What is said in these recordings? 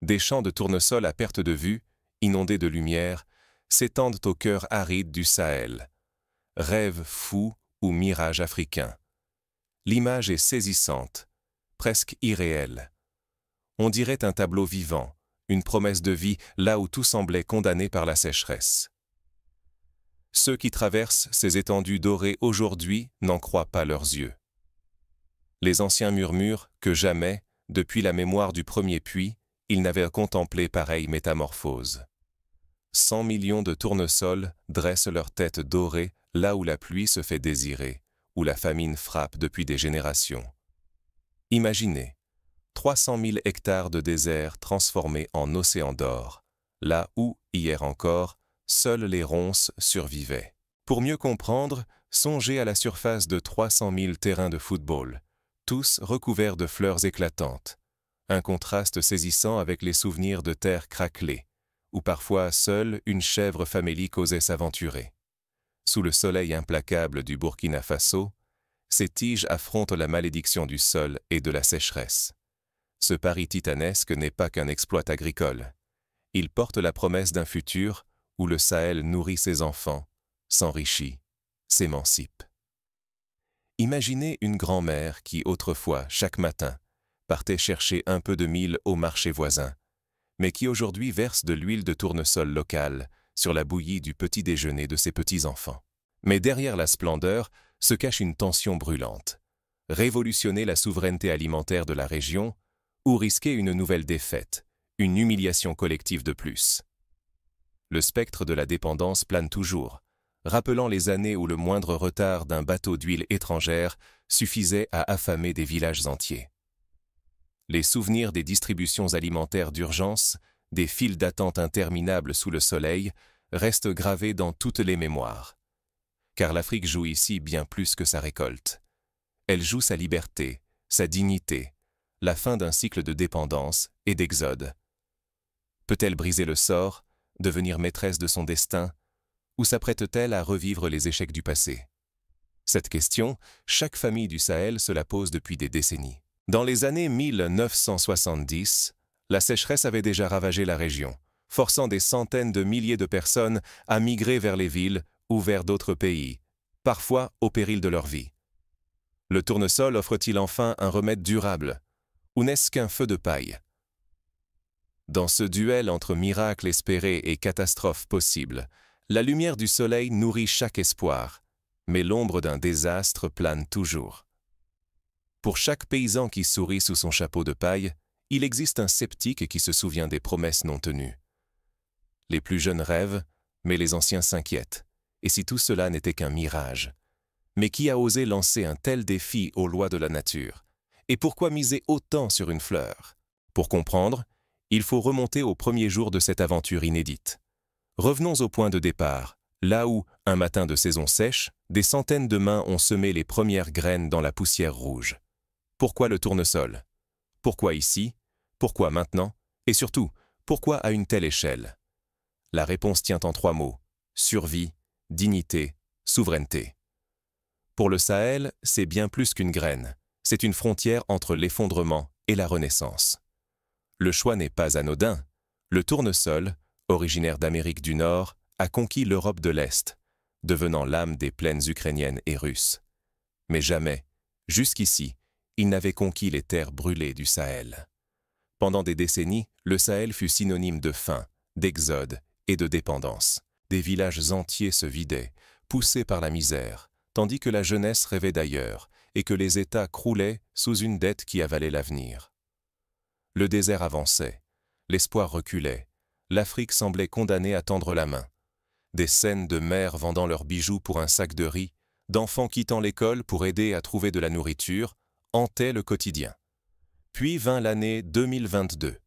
Des champs de tournesol à perte de vue, inondés de lumière, s'étendent au cœur aride du Sahel. Rêve fou ou mirage africain. L'image est saisissante, presque irréelle. On dirait un tableau vivant, une promesse de vie là où tout semblait condamné par la sécheresse. Ceux qui traversent ces étendues dorées aujourd'hui n'en croient pas leurs yeux. Les anciens murmurent que jamais, depuis la mémoire du premier puits, ils n'avaient contemplé pareille métamorphose. 100 millions de tournesols dressent leurs têtes dorées là où la pluie se fait désirer, où la famine frappe depuis des générations. Imaginez, 300 000 hectares de désert transformés en océan d'or, là où, hier encore, seuls les ronces survivaient. Pour mieux comprendre, songez à la surface de 300 000 terrains de football, tous recouverts de fleurs éclatantes. Un contraste saisissant avec les souvenirs de terres craquelées, où parfois seule une chèvre famélique osait s'aventurer. Sous le soleil implacable du Burkina Faso, ces tiges affrontent la malédiction du sol et de la sécheresse. Ce pari titanesque n'est pas qu'un exploit agricole. Il porte la promesse d'un futur où le Sahel nourrit ses enfants, s'enrichit, s'émancipe. Imaginez une grand-mère qui, autrefois, chaque matin, partait chercher un peu de mil au marché voisin, mais qui aujourd'hui verse de l'huile de tournesol locale sur la bouillie du petit déjeuner de ses petits-enfants. Mais derrière la splendeur se cache une tension brûlante. Révolutionner la souveraineté alimentaire de la région ou risquer une nouvelle défaite, une humiliation collective de plus. Le spectre de la dépendance plane toujours, rappelant les années où le moindre retard d'un bateau d'huile étrangère suffisait à affamer des villages entiers. Les souvenirs des distributions alimentaires d'urgence, des files d'attente interminables sous le soleil, restent gravés dans toutes les mémoires. Car l'Afrique joue ici bien plus que sa récolte. Elle joue sa liberté, sa dignité, la fin d'un cycle de dépendance et d'exode. Peut-elle briser le sort, devenir maîtresse de son destin, ou s'apprête-t-elle à revivre les échecs du passé? Cette question, chaque famille du Sahel se la pose depuis des décennies. Dans les années 1970, la sécheresse avait déjà ravagé la région, forçant des centaines de milliers de personnes à migrer vers les villes ou vers d'autres pays, parfois au péril de leur vie. Le tournesol offre-t-il enfin un remède durable, ou n'est-ce qu'un feu de paille? Dans ce duel entre miracle espéré et catastrophe possible, la lumière du soleil nourrit chaque espoir, mais l'ombre d'un désastre plane toujours. Pour chaque paysan qui sourit sous son chapeau de paille, il existe un sceptique qui se souvient des promesses non tenues. Les plus jeunes rêvent, mais les anciens s'inquiètent. Et si tout cela n'était qu'un mirage? Mais qui a osé lancer un tel défi aux lois de la nature? Et pourquoi miser autant sur une fleur? Pour comprendre, il faut remonter aux premiers jours de cette aventure inédite. Revenons au point de départ, là où, un matin de saison sèche, des centaines de mains ont semé les premières graines dans la poussière rouge. Pourquoi le tournesol? Pourquoi ici? Pourquoi maintenant? Et surtout, pourquoi à une telle échelle? La réponse tient en 3 mots: survie, dignité, souveraineté. Pour le Sahel, c'est bien plus qu'une graine. C'est une frontière entre l'effondrement et la renaissance. Le choix n'est pas anodin. Le tournesol, originaire d'Amérique du Nord, a conquis l'Europe de l'Est, devenant l'âme des plaines ukrainiennes et russes. Mais jamais, jusqu'ici, il n'avait conquis les terres brûlées du Sahel. Pendant des décennies, le Sahel fut synonyme de faim, d'exode et de dépendance. Des villages entiers se vidaient, poussés par la misère, tandis que la jeunesse rêvait d'ailleurs et que les États croulaient sous une dette qui avalait l'avenir. Le désert avançait, l'espoir reculait, l'Afrique semblait condamnée à tendre la main. Des scènes de mères vendant leurs bijoux pour un sac de riz, d'enfants quittant l'école pour aider à trouver de la nourriture, hantaient le quotidien. Puis vint l'année 2022.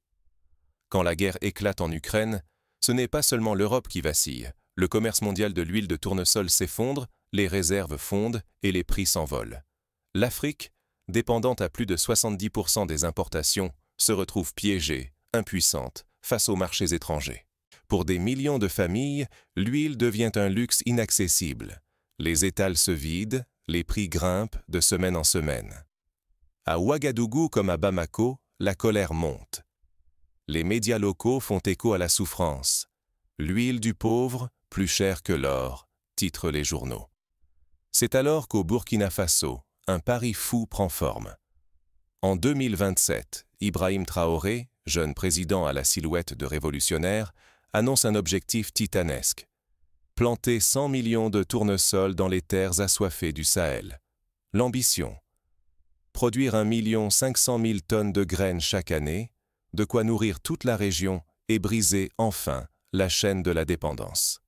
Quand la guerre éclate en Ukraine, ce n'est pas seulement l'Europe qui vacille. Le commerce mondial de l'huile de tournesol s'effondre, les réserves fondent et les prix s'envolent. L'Afrique, dépendante à plus de 70% des importations, se retrouve piégée, impuissante, face aux marchés étrangers. Pour des millions de familles, l'huile devient un luxe inaccessible. Les étals se vident, les prix grimpent de semaine en semaine. À Ouagadougou comme à Bamako, la colère monte. Les médias locaux font écho à la souffrance. L'huile du pauvre, plus chère que l'or, titrent les journaux. C'est alors qu'au Burkina Faso, un pari fou prend forme. En 2027, Ibrahim Traoré, jeune président à la silhouette de révolutionnaire, annonce un objectif titanesque. Planter 100 millions de tournesols dans les terres assoiffées du Sahel. L'ambition. Produire 1 500 000 tonnes de graines chaque année, de quoi nourrir toute la région et briser enfin la chaîne de la dépendance.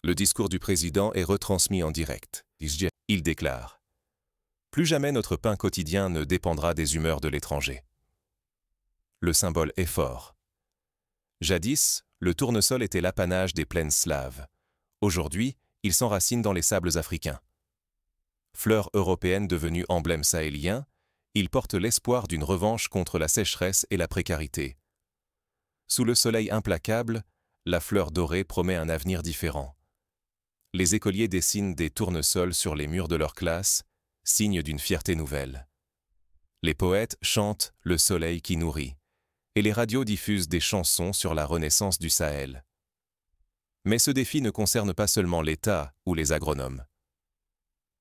Le discours du président est retransmis en direct. Il déclare « Plus jamais notre pain quotidien ne dépendra des humeurs de l'étranger. » Le symbole est fort. Jadis, le tournesol était l'apanage des plaines slaves. Aujourd'hui, il s'enracine dans les sables africains. Fleur européenne devenue emblème sahélien, il porte l'espoir d'une revanche contre la sécheresse et la précarité. Sous le soleil implacable, la fleur dorée promet un avenir différent. Les écoliers dessinent des tournesols sur les murs de leur classe, signe d'une fierté nouvelle. Les poètes chantent le soleil qui nourrit, et les radios diffusent des chansons sur la renaissance du Sahel. Mais ce défi ne concerne pas seulement l'État ou les agronomes.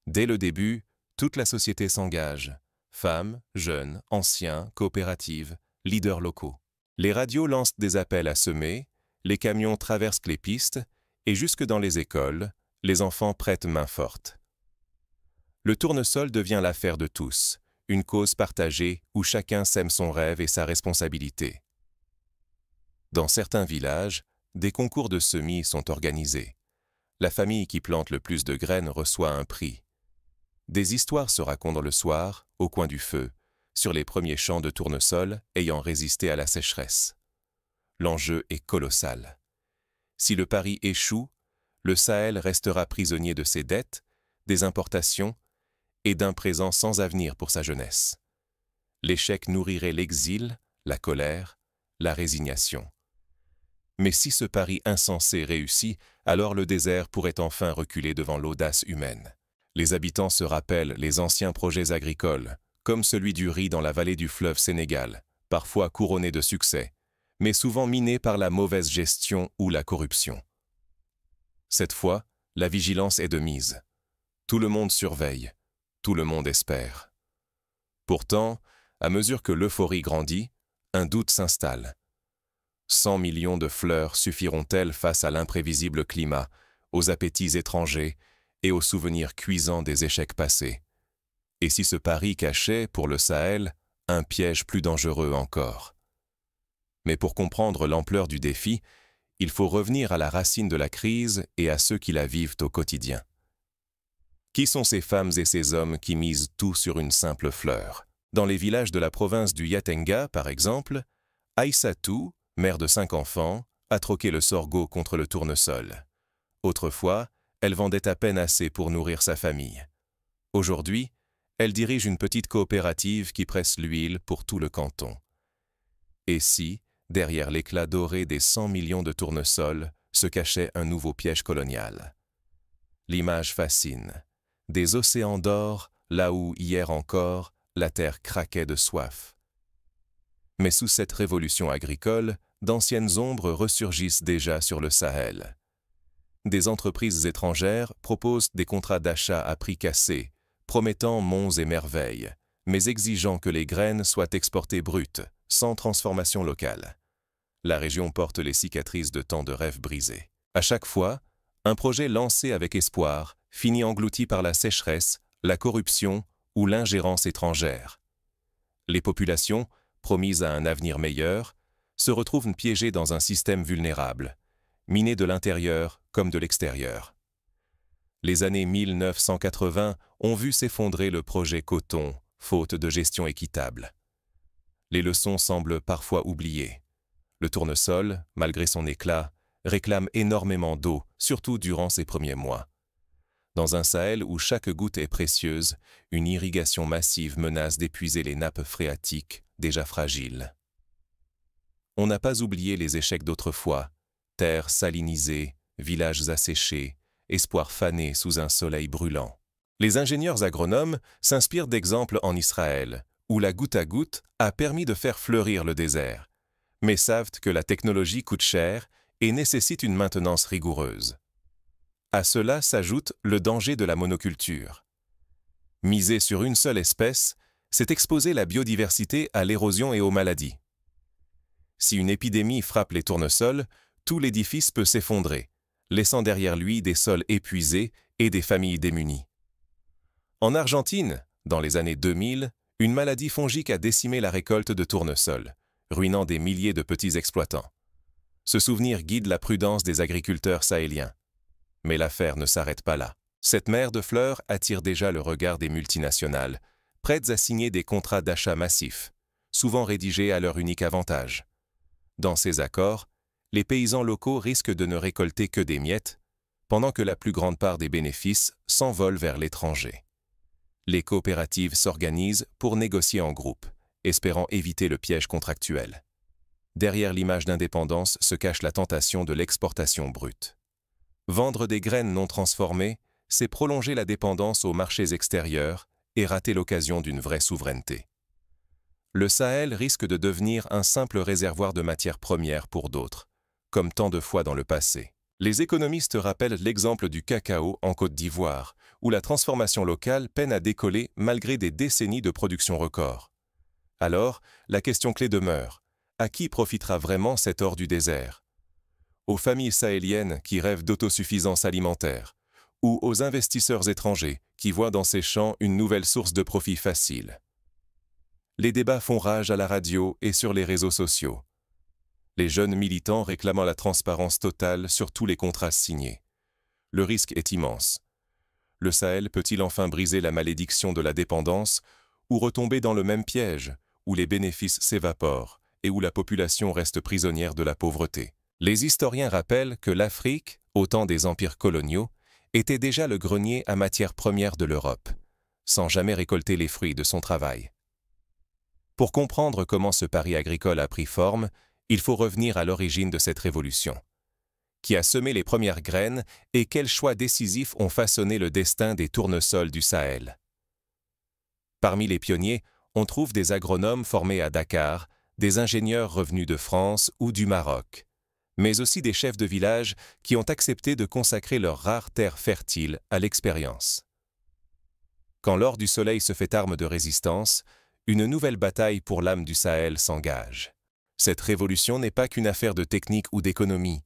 Dès le début, toute la société s'engage. Femmes, jeunes, anciens, coopératives, leaders locaux. Les radios lancent des appels à semer, les camions traversent les pistes, et jusque dans les écoles, les enfants prêtent main forte. Le tournesol devient l'affaire de tous, une cause partagée où chacun sème son rêve et sa responsabilité. Dans certains villages, des concours de semis sont organisés. La famille qui plante le plus de graines reçoit un prix. Des histoires se racontent le soir, au coin du feu, sur les premiers champs de tournesol ayant résisté à la sécheresse. L'enjeu est colossal. Si le pari échoue, le Sahel restera prisonnier de ses dettes, des importations et d'un présent sans avenir pour sa jeunesse. L'échec nourrirait l'exil, la colère, la résignation. Mais si ce pari insensé réussit, alors le désert pourrait enfin reculer devant l'audace humaine. Les habitants se rappellent les anciens projets agricoles, comme celui du riz dans la vallée du fleuve Sénégal, parfois couronné de succès, mais souvent miné par la mauvaise gestion ou la corruption. Cette fois, la vigilance est de mise. Tout le monde surveille, tout le monde espère. Pourtant, à mesure que l'euphorie grandit, un doute s'installe. 100 millions de fleurs suffiront-elles face à l'imprévisible climat, aux appétits étrangers et aux souvenirs cuisants des échecs passés? Et si ce pari cachait, pour le Sahel, un piège plus dangereux encore? Mais pour comprendre l'ampleur du défi, il faut revenir à la racine de la crise et à ceux qui la vivent au quotidien. Qui sont ces femmes et ces hommes qui misent tout sur une simple fleur? Dans les villages de la province du Yatenga, par exemple, Aïssatou, mère de 5 enfants, a troqué le sorgho contre le tournesol. Autrefois, elle vendait à peine assez pour nourrir sa famille. Aujourd'hui, elle dirige une petite coopérative qui presse l'huile pour tout le canton. Et si, derrière l'éclat doré des 100 millions de tournesols, se cachait un nouveau piège colonial? L'image fascine. Des océans d'or, là où, hier encore, la terre craquait de soif. Mais sous cette révolution agricole, d'anciennes ombres ressurgissent déjà sur le Sahel. Des entreprises étrangères proposent des contrats d'achat à prix cassés, promettant monts et merveilles, mais exigeant que les graines soient exportées brutes, sans transformation locale. La région porte les cicatrices de tant de rêves brisés. À chaque fois, un projet lancé avec espoir finit englouti par la sécheresse, la corruption ou l'ingérence étrangère. Les populations, promises à un avenir meilleur, se retrouvent piégées dans un système vulnérable, miné de l'intérieur comme de l'extérieur. Les années 1980 ont vu s'effondrer le projet coton, faute de gestion équitable. Les leçons semblent parfois oubliées. Le tournesol, malgré son éclat, réclame énormément d'eau, surtout durant ses premiers mois. Dans un Sahel où chaque goutte est précieuse, une irrigation massive menace d'épuiser les nappes phréatiques, déjà fragiles. On n'a pas oublié les échecs d'autrefois, terres salinisées, villages asséchés, espoirs fanés sous un soleil brûlant. Les ingénieurs agronomes s'inspirent d'exemples en Israël, où la goutte à goutte a permis de faire fleurir le désert. mais savent que la technologie coûte cher et nécessite une maintenance rigoureuse. À cela s'ajoute le danger de la monoculture. Miser sur une seule espèce, c'est exposer la biodiversité à l'érosion et aux maladies. Si une épidémie frappe les tournesols, tout l'édifice peut s'effondrer, laissant derrière lui des sols épuisés et des familles démunies. En Argentine, dans les années 2000, une maladie fongique a décimé la récolte de tournesols, ruinant des milliers de petits exploitants. Ce souvenir guide la prudence des agriculteurs sahéliens. Mais l'affaire ne s'arrête pas là. Cette mer de fleurs attire déjà le regard des multinationales, prêtes à signer des contrats d'achat massifs, souvent rédigés à leur unique avantage. Dans ces accords, les paysans locaux risquent de ne récolter que des miettes, pendant que la plus grande part des bénéfices s'envole vers l'étranger. Les coopératives s'organisent pour négocier en groupe, espérant éviter le piège contractuel. Derrière l'image d'indépendance se cache la tentation de l'exportation brute. Vendre des graines non transformées, c'est prolonger la dépendance aux marchés extérieurs et rater l'occasion d'une vraie souveraineté. Le Sahel risque de devenir un simple réservoir de matières premières pour d'autres, comme tant de fois dans le passé. Les économistes rappellent l'exemple du cacao en Côte d'Ivoire, où la transformation locale peine à décoller malgré des décennies de production record. Alors, la question clé demeure: à qui profitera vraiment cet or du désert? Aux familles sahéliennes qui rêvent d'autosuffisance alimentaire, ou aux investisseurs étrangers qui voient dans ces champs une nouvelle source de profit facile? Les débats font rage à la radio et sur les réseaux sociaux. Les jeunes militants réclamant la transparence totale sur tous les contrats signés. Le risque est immense. Le Sahel peut-il enfin briser la malédiction de la dépendance ou retomber dans le même piège où les bénéfices s'évaporent et où la population reste prisonnière de la pauvreté? Les historiens rappellent que l'Afrique, au temps des empires coloniaux, était déjà le grenier à matières premières de l'Europe, sans jamais récolter les fruits de son travail. Pour comprendre comment ce pari agricole a pris forme, il faut revenir à l'origine de cette révolution. Qui a semé les premières graines et quels choix décisifs ont façonné le destin des tournesols du Sahel? Parmi les pionniers, on trouve des agronomes formés à Dakar, des ingénieurs revenus de France ou du Maroc, mais aussi des chefs de village qui ont accepté de consacrer leurs rares terres fertiles à l'expérience. Quand l'or du soleil se fait arme de résistance, une nouvelle bataille pour l'âme du Sahel s'engage. Cette révolution n'est pas qu'une affaire de technique ou d'économie,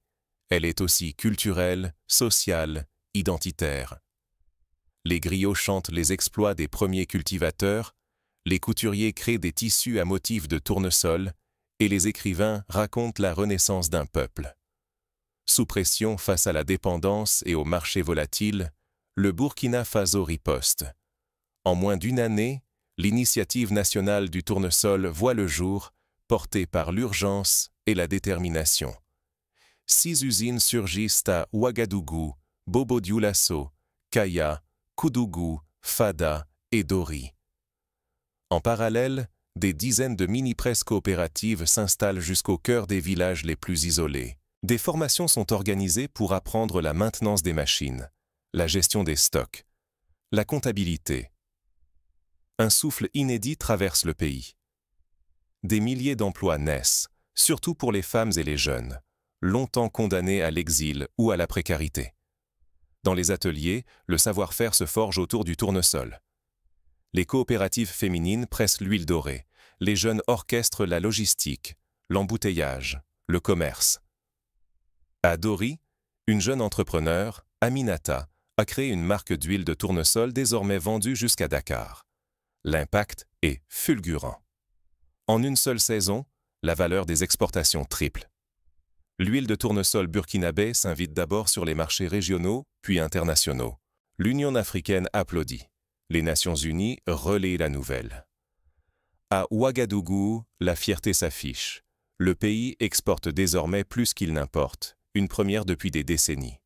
elle est aussi culturelle, sociale, identitaire. Les griots chantent les exploits des premiers cultivateurs, les couturiers créent des tissus à motifs de tournesol, et les écrivains racontent la renaissance d'un peuple. Sous pression face à la dépendance et au marché volatile, le Burkina Faso riposte. En moins d'une année, l'initiative nationale du tournesol voit le jour, portée par l'urgence et la détermination. 6 usines surgissent à Ouagadougou, Bobo-Dioulasso, Kaya, Koudougou, Fada et Dori. En parallèle, des dizaines de mini-presses coopératives s'installent jusqu'au cœur des villages les plus isolés. Des formations sont organisées pour apprendre la maintenance des machines, la gestion des stocks, la comptabilité. Un souffle inédit traverse le pays. Des milliers d'emplois naissent, surtout pour les femmes et les jeunes, longtemps condamnés à l'exil ou à la précarité. Dans les ateliers, le savoir-faire se forge autour du tournesol. Les coopératives féminines pressent l'huile dorée, les jeunes orchestrent la logistique, l'embouteillage, le commerce. À Dori, une jeune entrepreneur, Aminata, a créé une marque d'huile de tournesol désormais vendue jusqu'à Dakar. L'impact est fulgurant. En une seule saison, la valeur des exportations triple. L'huile de tournesol burkinabé s'invite d'abord sur les marchés régionaux, puis internationaux. L'Union africaine applaudit. Les Nations unies relaient la nouvelle. À Ouagadougou, la fierté s'affiche. Le pays exporte désormais plus qu'il n'importe, une première depuis des décennies.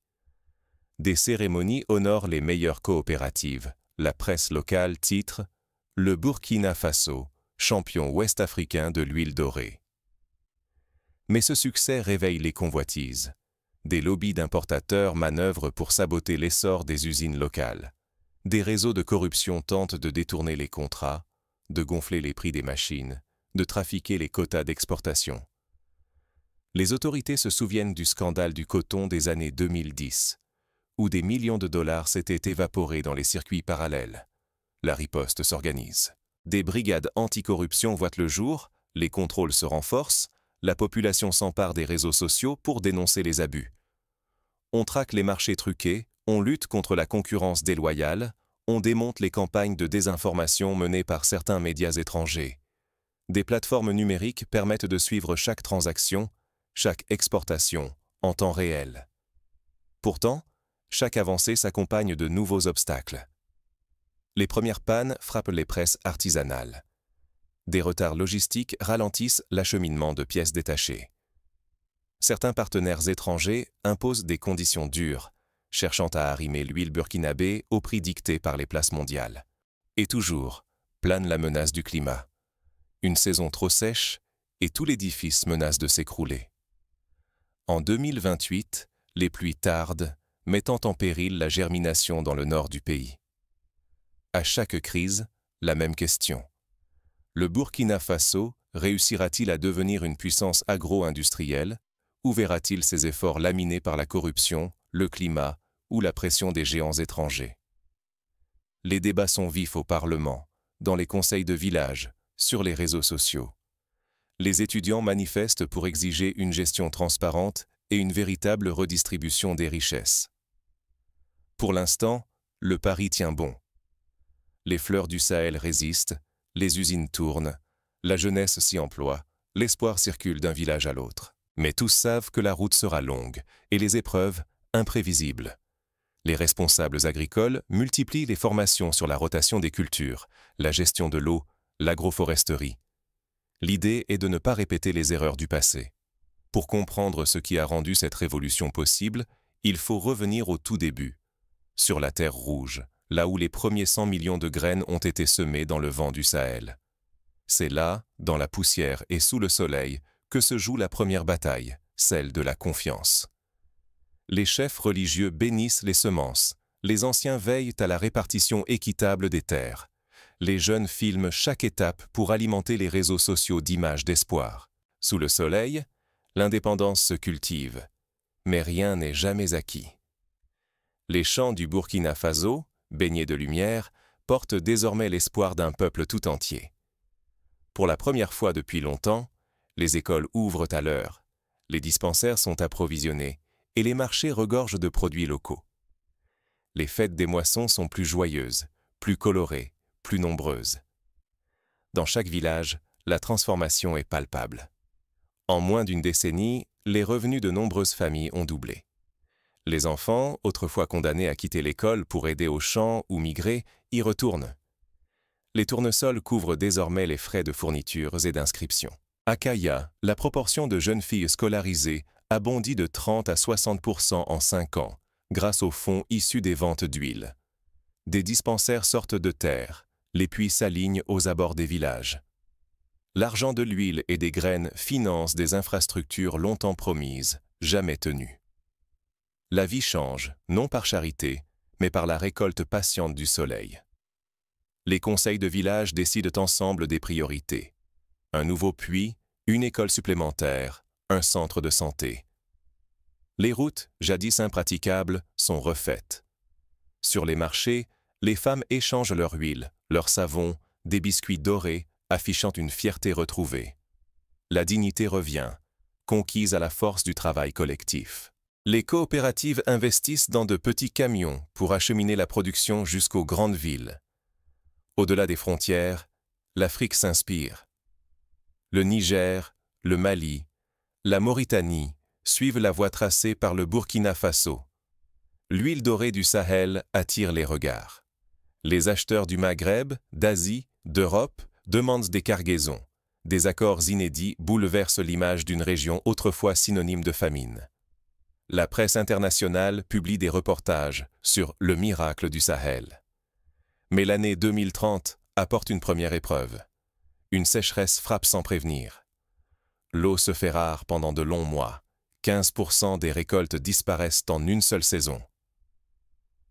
Des cérémonies honorent les meilleures coopératives. La presse locale titre « Le Burkina Faso, champion ouest-africain de l'huile dorée ». Mais ce succès réveille les convoitises. Des lobbies d'importateurs manœuvrent pour saboter l'essor des usines locales. Des réseaux de corruption tentent de détourner les contrats, de gonfler les prix des machines, de trafiquer les quotas d'exportation. Les autorités se souviennent du scandale du coton des années 2010, où des millions de dollars s'étaient évaporés dans les circuits parallèles. La riposte s'organise. Des brigades anticorruption voient le jour, les contrôles se renforcent, la population s'empare des réseaux sociaux pour dénoncer les abus. On traque les marchés truqués, on lutte contre la concurrence déloyale, on démonte les campagnes de désinformation menées par certains médias étrangers. Des plateformes numériques permettent de suivre chaque transaction, chaque exportation, en temps réel. Pourtant, chaque avancée s'accompagne de nouveaux obstacles. Les premières pannes frappent les presses artisanales. Des retards logistiques ralentissent l'acheminement de pièces détachées. Certains partenaires étrangers imposent des conditions dures, cherchant à arrimer l'huile burkinabé au prix dicté par les places mondiales. Et toujours, plane la menace du climat. Une saison trop sèche et tout l'édifice menace de s'écrouler. En 2028, les pluies tardent, mettant en péril la germination dans le nord du pays. À chaque crise, la même question. Le Burkina Faso réussira-t-il à devenir une puissance agro-industrielle ou verra-t-il ses efforts laminés par la corruption, le climat ou la pression des géants étrangers? Les débats sont vifs au Parlement, dans les conseils de village, sur les réseaux sociaux. Les étudiants manifestent pour exiger une gestion transparente et une véritable redistribution des richesses. Pour l'instant, le pari tient bon. Les fleurs du Sahel résistent, les usines tournent, la jeunesse s'y emploie, l'espoir circule d'un village à l'autre. Mais tous savent que la route sera longue et les épreuves imprévisibles. Les responsables agricoles multiplient les formations sur la rotation des cultures, la gestion de l'eau, l'agroforesterie. L'idée est de ne pas répéter les erreurs du passé. Pour comprendre ce qui a rendu cette révolution possible, il faut revenir au tout début, sur la terre rouge, là où les premiers 100 millions de graines ont été semées dans le vent du Sahel. C'est là, dans la poussière et sous le soleil, que se joue la première bataille, celle de la confiance. Les chefs religieux bénissent les semences, les anciens veillent à la répartition équitable des terres. Les jeunes filment chaque étape pour alimenter les réseaux sociaux d'images d'espoir. Sous le soleil, l'indépendance se cultive, mais rien n'est jamais acquis. Les champs du Burkina Faso, baignés de lumière, portent désormais l'espoir d'un peuple tout entier. Pour la première fois depuis longtemps, les écoles ouvrent à l'heure, les dispensaires sont approvisionnés et les marchés regorgent de produits locaux. Les fêtes des moissons sont plus joyeuses, plus colorées, plus nombreuses. Dans chaque village, la transformation est palpable. En moins d'une décennie, les revenus de nombreuses familles ont doublé. Les enfants, autrefois condamnés à quitter l'école pour aider aux champs ou migrer, y retournent. Les tournesols couvrent désormais les frais de fournitures et d'inscription. À Kaya, la proportion de jeunes filles scolarisées a bondi de 30 à 60% en 5 ans, grâce aux fonds issus des ventes d'huile. Des dispensaires sortent de terre, les puits s'alignent aux abords des villages. L'argent de l'huile et des graines finance des infrastructures longtemps promises, jamais tenues. La vie change, non par charité, mais par la récolte patiente du soleil. Les conseils de village décident ensemble des priorités. Un nouveau puits, une école supplémentaire, un centre de santé. Les routes, jadis impraticables, sont refaites. Sur les marchés, les femmes échangent leur huile, leur savon, des biscuits dorés, affichant une fierté retrouvée. La dignité revient, conquise à la force du travail collectif. Les coopératives investissent dans de petits camions pour acheminer la production jusqu'aux grandes villes. Au-delà des frontières, l'Afrique s'inspire. Le Niger, le Mali, la Mauritanie suivent la voie tracée par le Burkina Faso. L'huile dorée du Sahel attire les regards. Les acheteurs du Maghreb, d'Asie, d'Europe demandent des cargaisons. Des accords inédits bouleversent l'image d'une région autrefois synonyme de famine. La presse internationale publie des reportages sur le miracle du Sahel. Mais l'année 2030 apporte une première épreuve. Une sécheresse frappe sans prévenir. L'eau se fait rare pendant de longs mois. 15% des récoltes disparaissent en une seule saison.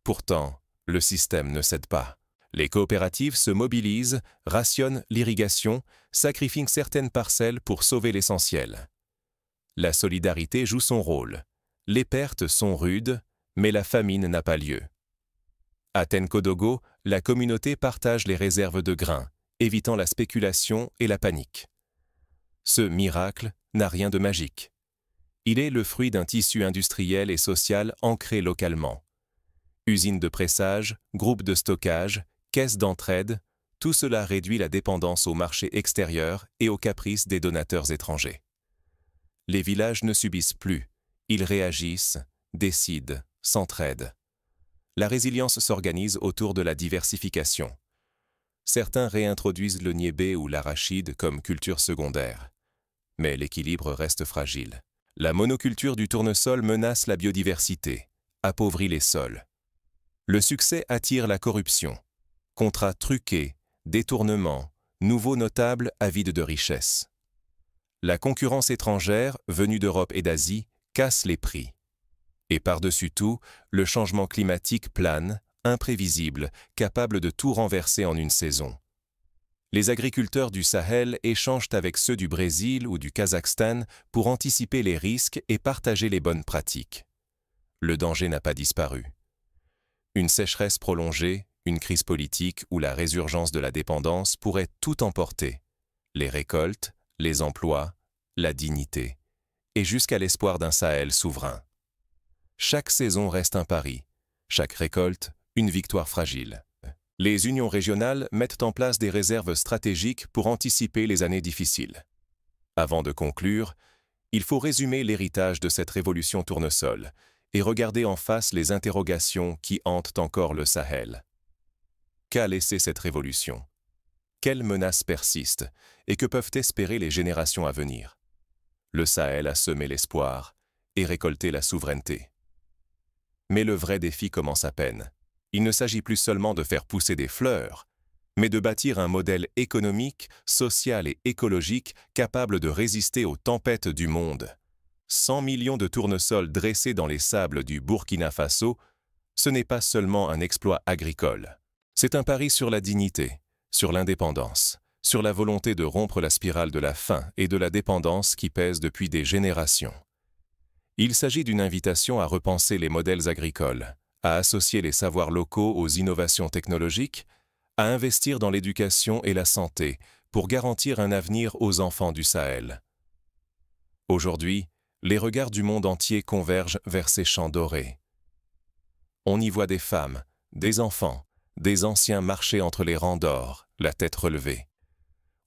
Pourtant, le système ne cède pas. Les coopératives se mobilisent, rationnent l'irrigation, sacrifient certaines parcelles pour sauver l'essentiel. La solidarité joue son rôle. Les pertes sont rudes, mais la famine n'a pas lieu. À Tenkodogo, la communauté partage les réserves de grains, évitant la spéculation et la panique. Ce miracle n'a rien de magique. Il est le fruit d'un tissu industriel et social ancré localement. Usines de pressage, groupes de stockage, caisses d'entraide, tout cela réduit la dépendance au marché extérieur et aux caprices des donateurs étrangers. Les villages ne subissent plus, ils réagissent, décident, s'entraident. La résilience s'organise autour de la diversification. Certains réintroduisent le niébé ou l'arachide comme culture secondaire. Mais l'équilibre reste fragile. La monoculture du tournesol menace la biodiversité, appauvrit les sols. Le succès attire la corruption. Contrats truqués, détournements, nouveaux notables avides de richesses. La concurrence étrangère, venue d'Europe et d'Asie, casse les prix. Et par-dessus tout, le changement climatique plane, imprévisible, capable de tout renverser en une saison. Les agriculteurs du Sahel échangent avec ceux du Brésil ou du Kazakhstan pour anticiper les risques et partager les bonnes pratiques. Le danger n'a pas disparu. Une sécheresse prolongée, une crise politique ou la résurgence de la dépendance pourraient tout emporter. Les récoltes, les emplois, la dignité, et jusqu'à l'espoir d'un Sahel souverain. Chaque saison reste un pari, chaque récolte, une victoire fragile. Les unions régionales mettent en place des réserves stratégiques pour anticiper les années difficiles. Avant de conclure, il faut résumer l'héritage de cette révolution tournesol et regarder en face les interrogations qui hantent encore le Sahel. Qu'a laissé cette révolution? Quelles menaces persistent et que peuvent espérer les générations à venir? Le Sahel a semé l'espoir et récolté la souveraineté. Mais le vrai défi commence à peine. Il ne s'agit plus seulement de faire pousser des fleurs, mais de bâtir un modèle économique, social et écologique capable de résister aux tempêtes du monde. 100 millions de tournesols dressés dans les sables du Burkina Faso, ce n'est pas seulement un exploit agricole. C'est un pari sur la dignité, sur l'indépendance, sur la volonté de rompre la spirale de la faim et de la dépendance qui pèse depuis des générations. Il s'agit d'une invitation à repenser les modèles agricoles, à associer les savoirs locaux aux innovations technologiques, à investir dans l'éducation et la santé pour garantir un avenir aux enfants du Sahel. Aujourd'hui, les regards du monde entier convergent vers ces champs dorés. On y voit des femmes, des enfants, des anciens marcher entre les rangs d'or, la tête relevée.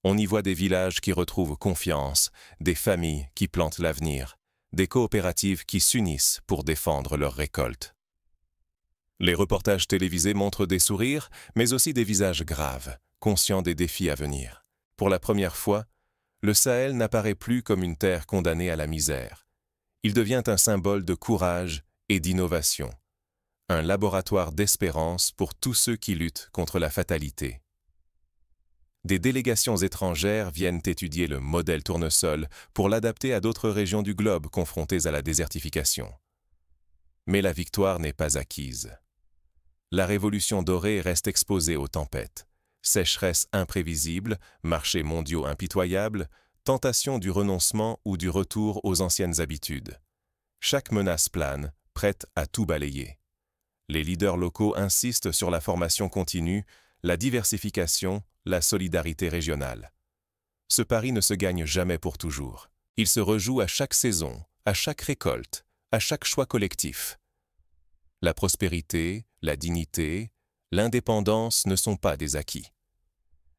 On y voit des villages qui retrouvent confiance, des familles qui plantent l'avenir, des coopératives qui s'unissent pour défendre leurs récoltes. Les reportages télévisés montrent des sourires, mais aussi des visages graves, conscients des défis à venir. Pour la première fois, le Sahel n'apparaît plus comme une terre condamnée à la misère. Il devient un symbole de courage et d'innovation, un laboratoire d'espérance pour tous ceux qui luttent contre la fatalité. Des délégations étrangères viennent étudier le modèle tournesol pour l'adapter à d'autres régions du globe confrontées à la désertification. Mais la victoire n'est pas acquise. La révolution dorée reste exposée aux tempêtes. Sécheresse imprévisible, marchés mondiaux impitoyables, tentation du renoncement ou du retour aux anciennes habitudes. Chaque menace plane, prête à tout balayer. Les leaders locaux insistent sur la formation continue, la diversification, la solidarité régionale. Ce pari ne se gagne jamais pour toujours. Il se rejoue à chaque saison, à chaque récolte, à chaque choix collectif. La prospérité, la dignité, l'indépendance ne sont pas des acquis.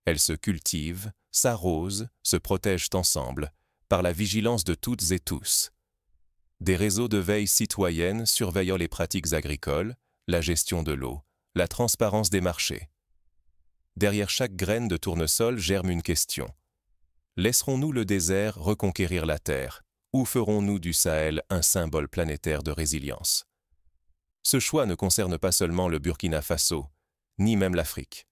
Elles se cultivent, s'arrosent, se protègent ensemble, par la vigilance de toutes et tous. Des réseaux de veille citoyenne surveillant les pratiques agricoles, la gestion de l'eau, la transparence des marchés. Derrière chaque graine de tournesol germe une question. Laisserons-nous le désert reconquérir la terre, ou ferons-nous du Sahel un symbole planétaire de résilience? Ce choix ne concerne pas seulement le Burkina Faso, ni même l'Afrique.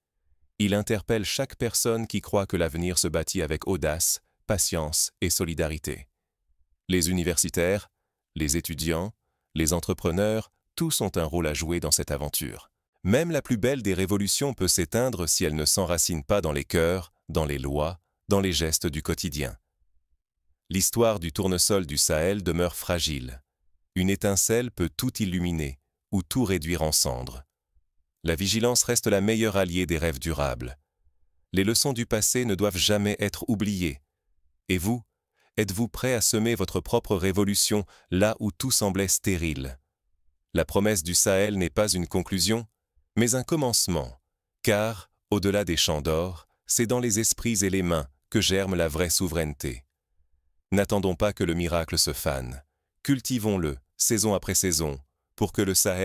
Il interpelle chaque personne qui croit que l'avenir se bâtit avec audace, patience et solidarité. Les universitaires, les étudiants, les entrepreneurs, tous ont un rôle à jouer dans cette aventure. Même la plus belle des révolutions peut s'éteindre si elle ne s'enracine pas dans les cœurs, dans les lois, dans les gestes du quotidien. L'histoire du tournesol du Sahel demeure fragile. Une étincelle peut tout illuminer ou tout réduire en cendres. La vigilance reste la meilleure alliée des rêves durables. Les leçons du passé ne doivent jamais être oubliées. Et vous, êtes-vous prêt à semer votre propre révolution là où tout semblait stérile? La promesse du Sahel n'est pas une conclusion, mais un commencement, car, au-delà des champs d'or, c'est dans les esprits et les mains que germe la vraie souveraineté. N'attendons pas que le miracle se fane. Cultivons-le, saison après saison, pour que le Sahel